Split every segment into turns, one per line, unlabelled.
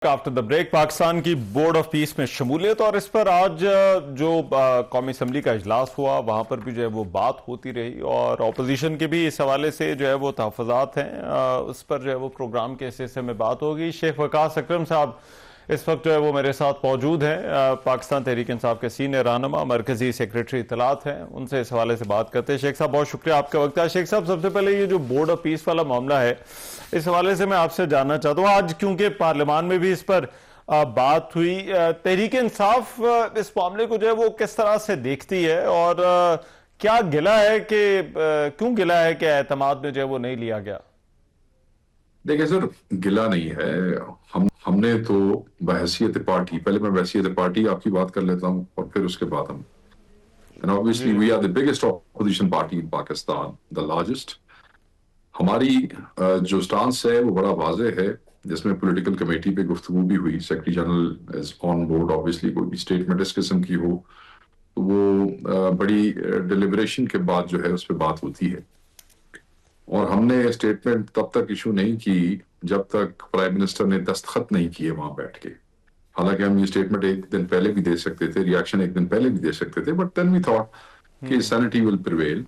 After the break Pakistan کی board of peace میں شمولیت، اور اس پر آج جو قومی اسمبلی کا اجلاس ہوا وہاں پر بھی جو ہے وہ بات ہوتی رہی، اور اپوزیشن کے بھی اس حوالے سے جو ہے وہ تحفظات ہیں، اس پر جو ہے وہ پروگرام کے حصے میں بات ہوگی۔ شیخ وقاص اکرم صاحب اس وقت جو ہے وہ میرے ساتھ موجود ہیں، پاکستان تحریک انصاف کے سینئر رہنما، مرکزی سیکریٹری اطلاعات ہیں، ان سے اس حوالے سے بات کرتے ہیں۔ شیخ صاحب بہت شکریہ آپ کا وقت ہے۔ شیخ صاحب سب سے پہلے یہ جو بورڈ آف پیس والا معاملہ ہے، اس حوالے سے میں آپ سے جاننا چاہتا ہوں، آج کیونکہ پارلیمان میں بھی اس پر بات ہوئی، تحریک انصاف اس معاملے کو جو ہے وہ کس طرح سے دیکھتی ہے، اور کیا گلہ ہے کہ کیوں گلہ ہے کہ اعتماد میں جو ہے وہ نہیں لیا گیا؟
دیکھیں سر، گلہ نہیں ہے۔ ہم نے تو بحیثیت پارٹی، پہلے میں بحیثیت پارٹی آپ کی بات کر لیتا ہوں اور پھر اس کے بعد ہم and obviously we are the biggest opposition party in Pakistan, the largest. ہماری جو سٹانس ہے وہ بڑا واضح ہے، جس میں پولیٹیکل کمیٹی پہ گفتگو بھی ہوئی، secretary general is on board, obviously کوئی بھی اسٹیٹمنٹ اس قسم کی ہو تو وہ بڑی ڈیلیبریشن کے بعد جو ہے اس پہ بات ہوتی ہے، اور ہم نے اسٹیٹمنٹ تب تک ایشو نہیں کی جب تک پرائم منسٹر نے دستخط نہیں کیے وہاں بیٹھ کے۔ حالانکہ ہم یہ اسٹیٹمنٹ ایک دن پہلے بھی دے سکتے تھے، ریاکشن ایک دن پہلے بھی دے سکتے تھے، بٹ دین وی تھاٹ کہ سینٹی ول پریویل،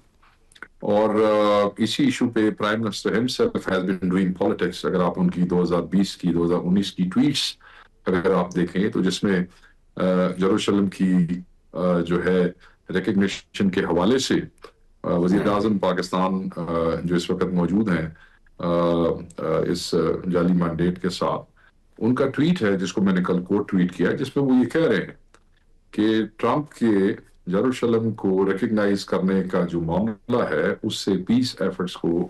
اور اسی ایشو پہ prime minister himself has been doing politics. اگر آپ ان کی 2020 کی 2019 کی ٹویٹس اگر آپ دیکھیں تو جس میں یروشلم کی جو ہے ریکگنیشن کے حوالے سے وزیر اعظم پاکستان جو اس وقت موجود ہیں اس جعلی مینڈیٹ کے ساتھ، ان کا ٹویٹ ہے جس کو میں نے کل کوٹ ٹویٹ کیا، جس میں وہ یہ کہہ رہے ہیں کہ ٹرمپ کے یروشلم کو ریکگنائز کرنے کا جو معاملہ ہے اس سے پیس ایفرٹس کو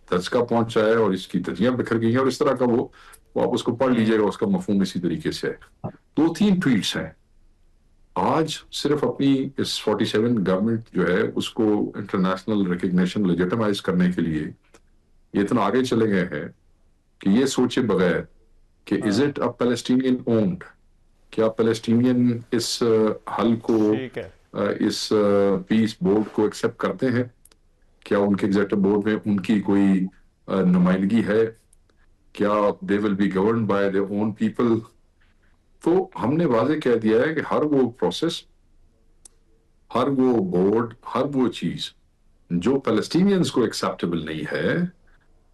دھچکا پہنچا ہے، اور اس کی تجزیاں بکھر گئی ہیں، اور اس طرح کا وہ آپ اس کو پڑھ لیجئے گا، اس کا مفہوم اسی طریقے سے ہے۔ 2-3 ٹویٹس ہیں۔ آج صرف اپنی اس 47 گورنمنٹ جو ہے اس کو انٹرنیشنل ریکگنیشن لیجیٹمائز کرنے کے لیے یہ اتنا آگے چلے گئے ہیں کہ یہ سوچے بغیر کہ is it a Palestinian owned, کیا پیلسٹینین اس حل کو، اس پیس بورڈ کو ایکسپٹ کرتے ہیں، کیا ان کے ایگزیکٹو بورڈ میں ان کی کوئی نمائندگی ہے، کیا they will be governed by their own people۔ تو ہم نے واضح کہہ دیا ہے کہ ہر وہ پروسیس، ہر وہ بورڈ، ہر وہ چیز جو پیلسٹینینز کو ایکسیپٹیبل نہیں ہے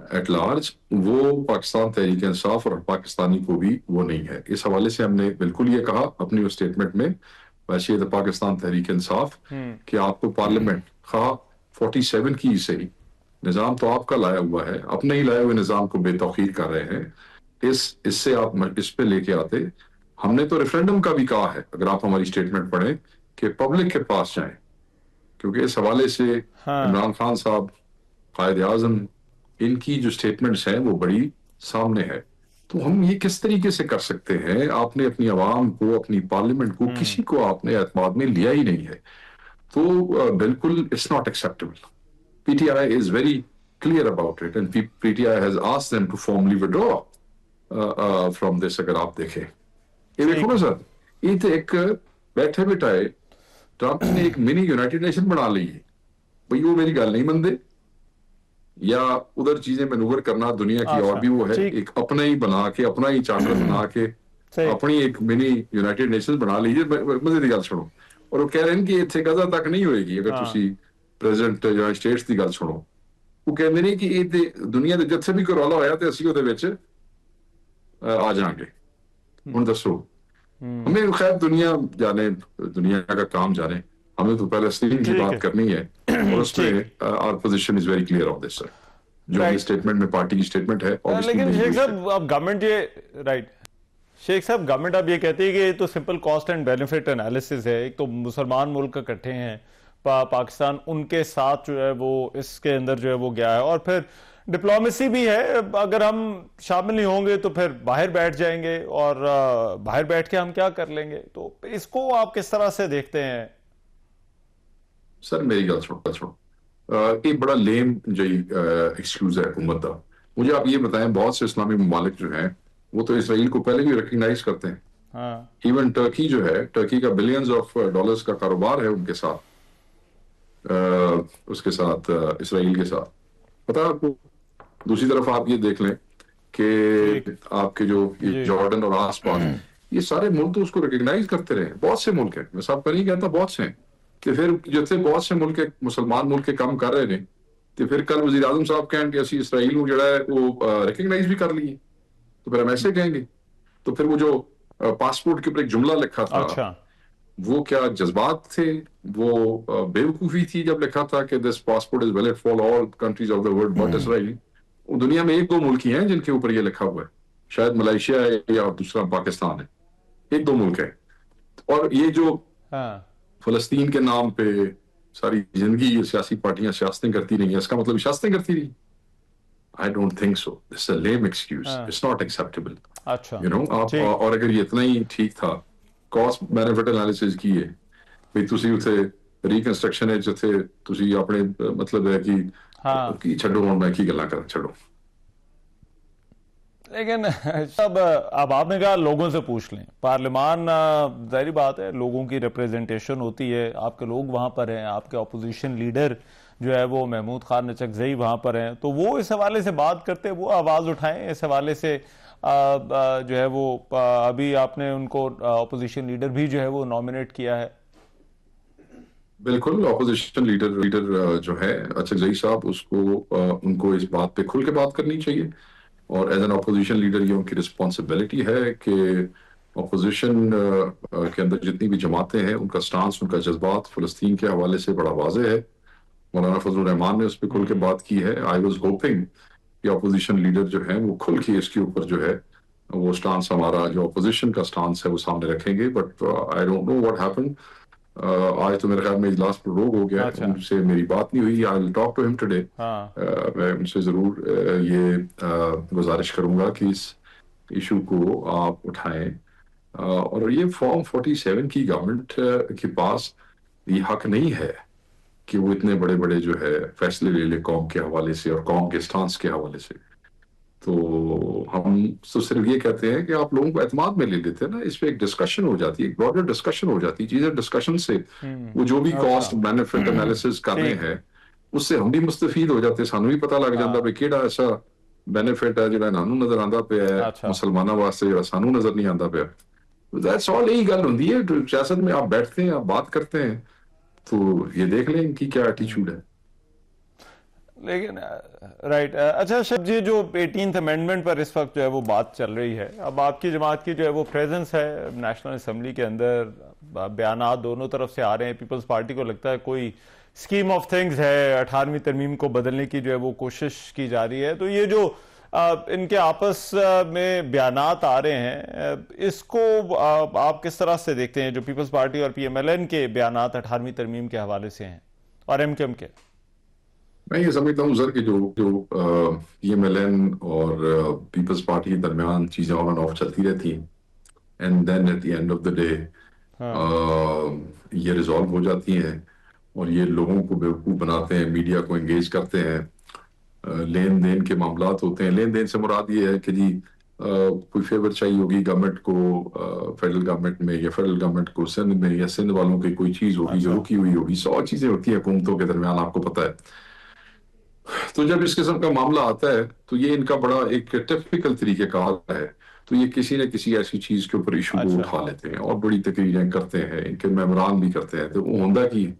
ایٹ لارج، وہ پاکستان تحریک انصاف اور پاکستانی کو بھی وہ نہیں ہے۔ اس حوالے سے ہم نے بالکل یہ کہا اپنی اس اسٹیٹمنٹ میں، ویسے پاکستان تحریک انصاف، کہ آپ کو پارلیمنٹ خواہ 47 کی صحیح نظام تو آپ کا لایا ہوا ہے، اپنے ہی لائے ہوئے نظام کو بے توقیر کر رہے ہیں، اس سے آپ اس پہ لے کے آتے۔ ہم نے تو ریفرینڈم کا بھی کہا ہے، اگر آپ ہماری اسٹیٹمنٹ پڑھیں، کہ پبلک کے پاس جائیں، کیونکہ اس حوالے سے عمران خان صاحب، قائد اعظم، ان کی جو اسٹیٹمنٹس ہیں وہ بڑی سامنے ہے۔ تو ہم یہ کس طریقے سے کر سکتے ہیں؟ آپ نے اپنی عوام کو، اپنی پارلیمنٹ کو، کسی کو آپ نے اعتماد میں لیا ہی نہیں ہے، تو بالکل it's not acceptable. PTI is very clear about it, and PTI has asked them to formally withdraw from this۔ اگر آپ دیکھیں، یہ دیکھو نا سر، یہ تو ایک بیٹھے بٹھائے ٹرمپ نے ایک منی یونائٹڈ نیشن بنا لی ہے، بھئی وہ میری گل نہیں مندے، یا ادھر چیزیں مینوور کرنا دنیا کی، اور بھی وہ ہے ایک اپنا ہی بنا کے، اپنا ہی چارٹر بنا کے اپنی ایک منی یونائٹڈ نیشن بنا لیجیے۔ مزے کی گل سنو، اور وہ کہہ رہے ہیں کہ اتنے غزہ تک نہیں ہوئے گی اگر تسی پریزیڈنٹ یونائٹڈ اسٹیٹس کی گل سنو۔ وہ کہتے ہیں کہ یہ دنیا کے جتھے بھی کوئی رولا ہویا تو اسی وہ آ جائیں گے۔ ہوں دسو، ہمیں خیر دنیا جانے، دنیا کا کام جانے، ہمیں تو فلسطین کی بات کرنی ہے، اور اس میں our position is very clear on this sir۔ جو یہ اسٹیٹمنٹ میں پارٹی کی اسٹیٹمنٹ ہے،
لیکن شیخ صاحب اب گورنمنٹ یہ رائٹ، شیخ صاحب گورنمنٹ اب یہ کہتی ہے کہ یہ تو simple cost and benefit analysis ہے، ایک تو مسلمان ملک اکٹھے ہیں، پاکستان ان کے ساتھ جو ہے وہ اس کے اندر جو ہے وہ گیا ہے، اور پھر ڈپلومیسی بھی ہے، اگر ہم شامل نہیں ہوں گے تو پھر باہر بیٹھ جائیں گے، اور باہر بیٹھ کے ہم کیا کر لیں گے؟ تو اس کو آپ کس طرح سے دیکھتے ہیں؟
سر میری گل چھوڑ، ایک بڑا لیم جو ایکسکیوز ہے حکومت کا۔ مجھے آپ یہ بتائیں، بہت سے اسلامی ممالک جو ہیں وہ تو اسرائیل کو پہلے بھی ریکگنائز کرتے ہیں، ایون ٹرکی جو ہے، ٹرکی کا بلینز آف ڈالرز کا کاروبار ہے ان کے ساتھ، اس کے ساتھ اسرائیل کے ساتھ۔ پتہ آپ کو، دوسری طرف آپ یہ دیکھ لیں کہ
ٹھیک
آپ کے جو
جی
جارڈن اور آس پاس یہ سارے ملک تو اس کو ریکگنائز کرتے رہے. بہت سے ملک ہیں, میں سب کا نہیں کہتا, بہت سے ہیں کہ پھر جو تھے بہت سے ملک مسلمان ملک کے کام کر رہے ہیں تو پھر کل وزیر اعظم صاحب کہیں کہ اسی اسرائیل کو جڑا ہے وہ ریکگنائز بھی کر لیے, تو پھر ہم ایسے کہیں گے. تو پھر وہ جو پاسپورٹ کے اوپر ایک جملہ لکھا تھا,
اچھا
وہ کیا جذبات تھے, وہ بیوقوفی تھی جب لکھا تھا کہ this passport is valid for all countries of the world but Israel. دنیا میں 1-2 ملک ہی ہیں جن کے اوپر یہ لکھا ہوا ہے, شاید ملائیشیا ہے یا دوسرا پاکستان ہے, 1-2 ملک ہے. اور یہ جو
ہاں
فلسطین کے نام پہ ساری زندگی یہ سیاسی پارٹیاں سیاستیں کرتی رہی ہیں, اس کا مطلب سیاستیں کرتی رہی. I don't think so. It's a lame excuse.
ہاں
It's not acceptable.
اچھا
آپ
ٹھیک
اور اگر یہ اتنا ہی ٹھیک تھا, کاسٹ بینیفٹ انالیسز کی ہے بھئی, تسی اتھے ریکنسٹرکشن ہے جتھے تسی اپنے مطلب ہے
ہاں
کہ چھڈو ہوں میں کی گلاں کر چھڈو.
لیکن سب اب آپ نے کہا لوگوں سے پوچھ لیں, پارلیمان ظاہری بات ہے لوگوں کی ریپریزنٹیشن ہوتی ہے, آپ کے لوگ وہاں پر ہیں, آپ کے اپوزیشن لیڈر جو ہے وہ محمود خان نچکزئی وہاں پر ہیں, تو وہ اس حوالے سے بات کرتے, وہ آواز اٹھائیں اس حوالے سے. جو ہے وہ ابھی آپ نے ان کو اپوزیشن لیڈر بھی جو ہے وہ نامنیٹ کیا ہے.
بالکل, اپوزیشن لیڈر جو ہے اچکزئی صاحب, اس کو ان کو اس بات پہ کھل کے بات کرنی چاہیے, اور ایز این اپوزیشن لیڈر یہ ان کی رسپانسبلٹی ہے کہ اپوزیشن کے اندر جتنی بھی جماعتیں ہیں ان کا سٹانس, ان کا جذبات فلسطین کے حوالے سے بڑا واضح ہے. مولانا فضل الرحمان نے اس پہ کھل کے بات کی ہے. آئی واز ہوپنگ کہ اپوزیشن لیڈر جو ہیں وہ کھل کے اس کے اوپر جو ہے وہ سٹانس, ہمارا جو اپوزیشن کا سٹانس ہے وہ سامنے رکھیں گے. But I don't know what happen. آج تو میرے خیال میں اجلاس پروگ ہو گیا ہے,
اچھا
ان سے میری بات نہیں ہوئی. آئی ول ٹاک ٹو ہم ٹوڈے.
ہاں
میں ان سے ضرور یہ گزارش کروں گا کہ اس ایشو کو آپ اٹھائیں, اور یہ فارم 47 کی گورنمنٹ کے پاس یہ حق نہیں ہے کہ وہ اتنے بڑے بڑے جو ہے فیصلے لے لے قوم کے حوالے سے اور قوم کے سٹانس کے حوالے سے. تو ہم تو صرف یہ کہتے ہیں کہ آپ لوگوں کو اعتماد میں لے لیتے ہیں نا, اس پہ ایک ڈسکشن ہو جاتی ہے, ایک براڈر ڈسکشن ہو جاتی ہے. چیزیں ڈسکشن سے وہ جو بھی کاسٹ بینیفٹ انالیسز کر رہے ہیں اس سے ہم بھی مستفید ہو جاتے ہیں, سانوں بھی پتہ لگ جاتا ہے کیڑا ایسا بینیفٹ ہے جڑا نانوں نظر آندا پیا ہے مسلمانوں واسطے جڑا سانوں نظر نہیں آندا پیا. That's all. یہی گل ہوندی ہے سیاست میں, آپ بیٹھتے ہیں آپ بات کرتے ہیں تو یہ دیکھ لیں ان کی کیا ایٹیچیوڈ ہے.
لیکن رائٹ. اچھا شب جی, جو 18th امینڈمنٹ پر اس وقت جو ہے وہ بات چل رہی ہے, اب آپ کی جماعت کی جو ہے وہ پریزنس ہے نیشنل اسمبلی کے اندر, بیانات دونوں طرف سے آ رہے ہیں, پیپلز پارٹی کو لگتا ہے کوئی اسکیم آف تھنگز ہے, 18ویں ترمیم کو بدلنے کی جو ہے وہ کوشش کی جا رہی ہے. تو یہ جو ان کے آپس میں بیانات آ رہے ہیں, اس کو آپ کس طرح سے دیکھتے ہیں, جو پیپلز پارٹی اور پی ایم ایل این کے بیانات 18ویں ترمیم کے حوالے سے ہیں اور ایم کیو ایم کے؟
میں یہ سمجھتا ہوں سر کہ جو پی ایم ایل این اور پیپلز پارٹی کے درمیان چیزیں آن اینڈ آف چلتی رہتی ہیں, and then at the end of the day یہ ریزالو ہو جاتی ہیں, اور یہ لوگوں کو بیوقوف بناتے ہیں, میڈیا کو انگیج کرتے ہیں, لین دین کے معاملات ہوتے ہیں. لین دین سے مراد یہ ہے کہ جی کوئی فیور چاہیے ہوگی گورنمنٹ کو فیڈرل گورنمنٹ میں, یا فیڈرل گورنمنٹ کو سندھ میں, یا سندھ والوں کی کوئی چیز ہوگی جو رکی ہوئی ہوگی. 100 چیزیں ہوتی ہیں حکومتوں کے درمیان, آپ کو پتہ ہے. تو جب اس قسم کا معاملہ آتا ہے تو یہ ان کا بڑا ایک ٹپیکل طریقہ کار ہے, تو یہ کسی نہ کسی ایسی چیز کے اوپر ایشو کو اٹھا لیتے ہیں اور بڑی تقریریں کرتے ہیں, ان کے ممبران بھی کرتے ہیں. تو وہ ہوندا کی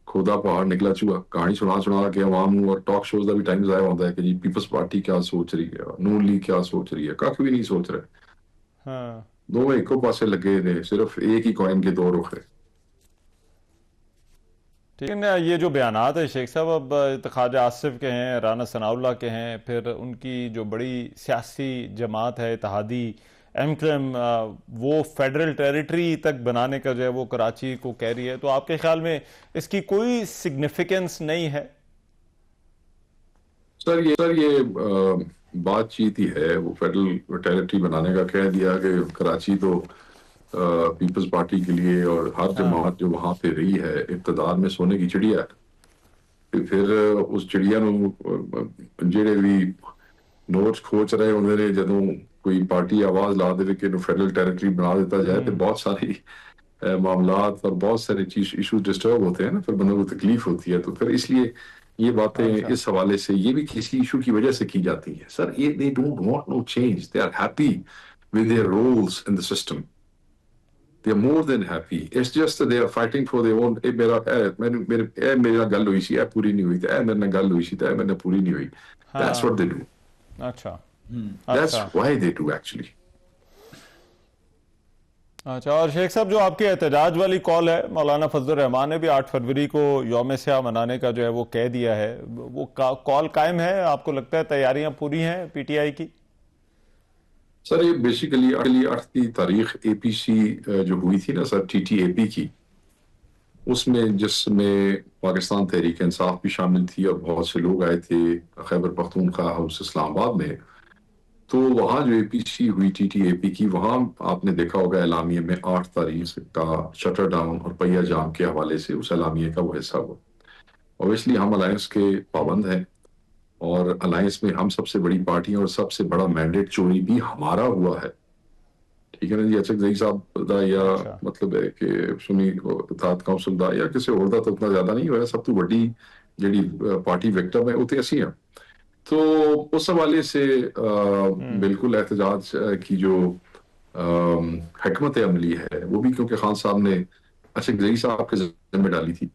کھودا پہاڑ نکلا چوہا, کہانی سنا کے عوام اور ٹاک شوز کا بھی ٹائم ضائع ہوتا ہے کہ جی پیپلز پارٹی کیا سوچ رہی ہے, نون لیگ کیا سوچ رہی ہے, کھ بھی نہیں سوچ رہے. دونوں ایکو پاسے لگے نے, صرف ایک ہی کوائن کے 2 رخ ہے.
ٹھیک ہے. یہ جو بیانات ہیں شیخ صاحب, اب خواجہ آصف کے ہیں, رانا ثناء اللہ کے ہیں, پھر ان کی جو بڑی سیاسی جماعت ہے اتحادی ایم کیو ایم, وہ فیڈرل ٹیریٹری تک بنانے کا جو ہے وہ کراچی کو کہہ رہی ہے. تو آپ کے خیال میں اس کی کوئی سگنیفیکنس نہیں ہے؟
سر یہ بات چیت ہی ہے, وہ فیڈرل ٹیریٹری بنانے کا کہہ دیا کہ کراچی تو پیپلز پارٹی کے لیے اور ہر جماعت جو وہاں پہ رہی ہے اقتدار میں سونے کی چڑیا ہے. پھر اس چڑیا نو جڑے بھی نوٹس کھوچ رہے ہوندے نے, جدوں کوئی پارٹی آواز لا دے کہ فیڈرل ٹیریٹری بنا دیتا جائے تو بہت ساری معاملات اور بہت سارے ایشو ڈسٹرب ہوتے ہیں نا, پھر بندوں کو تکلیف ہوتی ہے. تو پھر اس لیے یہ باتیں اس حوالے سے یہ بھی کسی ایشو کی وجہ سے کی جاتی ہیں. سر یہ they don't want no change. They are happy with their roles in the system. They are more than happy. It's just that they are fighting for their own. میرا گل ہوئی سی پوری نہیں ہوئی تھی, میرے گل ہوئی سی میرے پوری نہیں ہوئی. That's what they do.
اچھا
That's why they do actually.
اچھا, اور شیخ صاحب جو آپ کے احتجاج والی کال ہے, مولانا فضل الرحمان نے بھی 8 فروری کو یوم سیاہ منانے کا جو ہے وہ کہہ دیا ہے, وہ کال قائم ہے؟ آپ کو لگتا ہے تیاریاں پوری ہیں پی ٹی آئی کی؟
سر یہ بیسیکلی 8 کی تاریخ اے پی سی جو ہوئی تھی نا سر, ٹی ٹی اے پی کی, اس میں جس میں پاکستان تحریک انصاف بھی شامل تھی اور بہت سے لوگ آئے تھے خیبر پختونخوا ہاؤس اسلام آباد میں, تو وہاں جو اے پی سی ہوئی ٹی ٹی اے پی کی, وہاں آپ نے دیکھا ہوگا اعلامیے میں 8 تاریخ کا شٹر ڈاؤن اور پہیہ جام کے حوالے سے اس اعلامیے کا وہ حصہ ہوا. اوبیسلی ہم الائنس کے پابند ہیں, اور الائنس میں ہم سب سے بڑی پارٹی ہیں, اور سب سے بڑا مینڈیٹ چوری بھی ہمارا ہوا ہے. ٹھیک ہے نا جی, اچھا زئی صاحب دا یا مطلب ہے کہ سنی اتحاد کونسل دا یا کسی اور دا تو اتنا زیادہ نہیں ہوا, سب تو بڑی جڑی پارٹی وکٹم ہے وہ تو اسی ہیں. تو اس حوالے سے بالکل احتجاج کی جو حکمت عملی ہے وہ بھی کیونکہ خان صاحب نے اشق زئی صاحب کے ذمہ میں ڈالی تھی,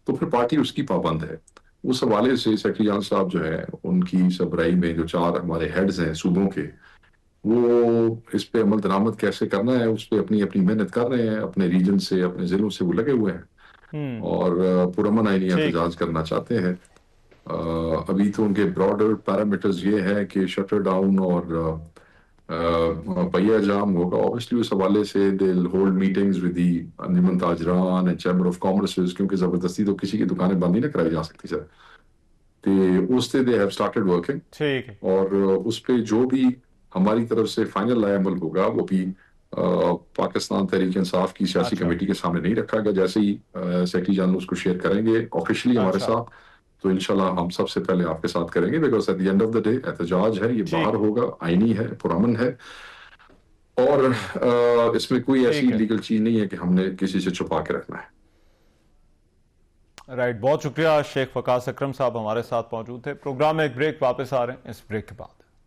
تو پھر پارٹی اس کی پابند ہے. اس حوالے سے سیکرٹری جان صاحب جو ہے ان کی سربراہی میں جو 4 ہمارے ہیڈز ہیں صوبوں کے, وہ اس پہ عمل درآمد کیسے کرنا ہے اس پہ اپنی محنت کر رہے ہیں. اپنے ریجن سے اپنے ضلعوں سے وہ لگے ہوئے ہیں اور پرامن آئینی احتجاج کرنا چاہتے ہیں. ابھی تو ان کے براڈر پیرامیٹرز یہ ہے کہ شٹر ڈاؤن اور پہیہ جام ہوگا. اوبیسلی اس حوالے سے they'll hold meetings with the Anjuman Tajiran and chamber of commerces, کیونکہ زبردستی تو کسی کی دکانیں بند ہی نہ کرائی جا سکتی سر. تو اس سے they have started working, اور اس پہ جو بھی ہماری طرف سے فائنل لائے عمل ہوگا وہ بھی پاکستان تحریک انصاف کی سیاسی کمیٹی کے سامنے نہیں رکھا گیا. جیسے ہی سیکرٹری جنرل اس کو شیئر کریں گے آفیشلی ہمارے ساتھ, تو انشاءاللہ ہم سب سے پہلے آپ کے ساتھ کریں گے, because at the end of the day احتجاج ہے, یہ باہر ہوگا, آئینی ہے, پرامن ہے, اور اس میں کوئی ایسی لیگل چیز نہیں ہے کہ ہم نے کسی سے چھپا کے رکھنا ہے.
رائٹ, بہت شکریہ. شیخ وقاص اکرم صاحب ہمارے ساتھ موجود تھے. پروگرام میں ایک بریک, واپس آ رہے ہیں اس بریک کے بعد.